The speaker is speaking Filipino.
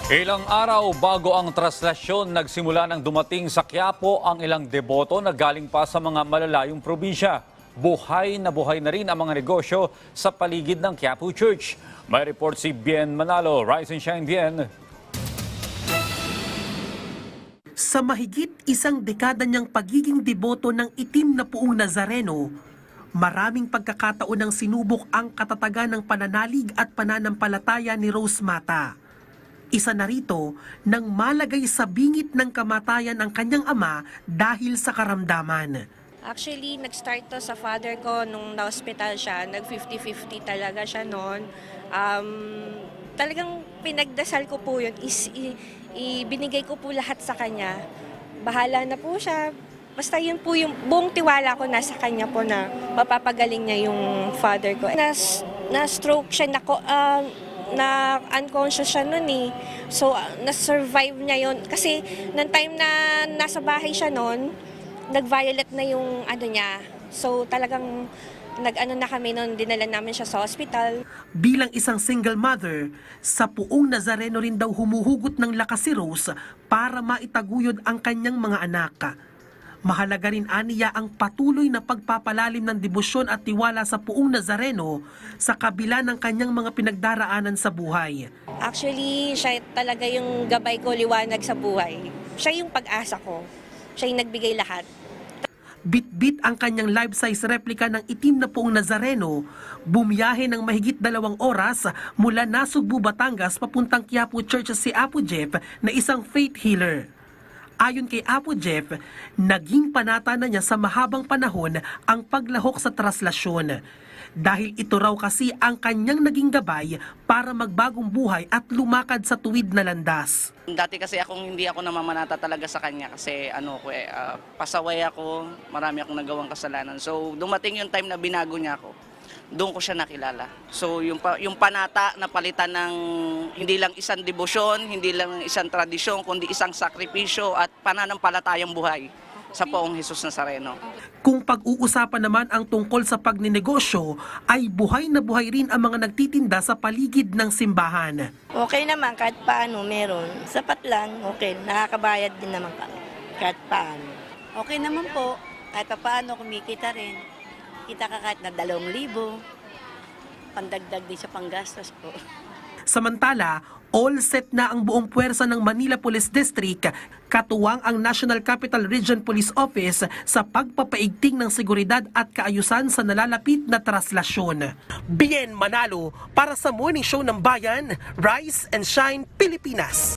Ilang araw bago ang traslasyon, nagsimula nang dumating sa Quiapo ang ilang deboto na galing pa sa mga malalayong probinsya. Buhay na rin ang mga negosyo sa paligid ng Quiapo Church. May report si Bien Manalo. Rise and shine, Bien. Sa mahigit isang dekada niyang pagiging deboto ng itim na puong Nazareno, maraming pagkakataon ng sinubok ang katatagan ng pananalig at pananampalataya ni Rose Mata. Isa na rito nang malagay sa bingit ng kamatayan ang kanyang ama dahil sa karamdaman. Actually, nag-start to sa father ko nung na-hospital siya. Nag-50-50 talaga siya noon. Talagang pinagdasal ko po yun. Ibinigay ko po lahat sa kanya. Bahala na po siya. Basta yun po yung buong tiwala ko nasa kanya po na mapapagaling niya yung father ko. Na-stroke siya, na unconscious siya noon eh. So, na-survive niya yun. Kasi, nang time na nasa bahay siya noon, nag-violet na yung niya. So, talagang nag-ano na kami noon, dinala namin siya sa hospital. Bilang isang single mother, sa puong Nazareno rin daw humuhugot ng lakas si Rose para maitaguyod ang kanyang mga anak. Mahalaga rin aniya ang patuloy na pagpapalalim ng debosyon at tiwala sa puong Nazareno sa kabila ng kanyang mga pinagdaraanan sa buhay. Actually, siya talaga yung gabay ko, liwanag sa buhay. Siya yung pag-asa ko. Siya yung nagbigay lahat. Bit-bit ang kanyang life-size replika ng itim na puong Nazareno, bumiyahe ng mahigit 2 oras mula Nasugbu, Batangas papuntang Quiapo Church si Apo Jeff na isang faith healer. Ayon kay Apo Jeff, naging panata na niya sa mahabang panahon ang paglahok sa traslasyon. Dahil ito raw kasi ang kanyang naging gabay para magbagong buhay at lumakad sa tuwid na landas. Dati kasi hindi ako namamanata talaga sa kanya kasi pasaway ako, marami akong nagawang kasalanan. So dumating yung time na binago niya ako. Doon ko siya nakilala. So yung panata na palitan ng hindi lang isang debosyon, hindi lang isang tradisyon, kundi isang sakripisyo at pananampalatayang buhay sa Poong Jesus Nazareno. Kung pag-uusapan naman ang tungkol sa pagninegosyo, ay buhay na buhay rin ang mga nagtitinda sa paligid ng simbahan. Okay naman, kahit paano meron. Sapat lang, okay. Nakakabayad din naman kami, kahit paano. Okay naman po, kahit paano kumikita rin. Kita ka kahit na 2,000, pandagdag din sa panggastos po. Samantala, all set na ang buong puwersa ng Manila Police District, katuwang ang National Capital Region Police Office sa pagpapaigting ng seguridad at kaayusan sa nalalapit na traslasyon. Bien Manalo para sa Morning Show ng Bayan, Rise and Shine Pilipinas.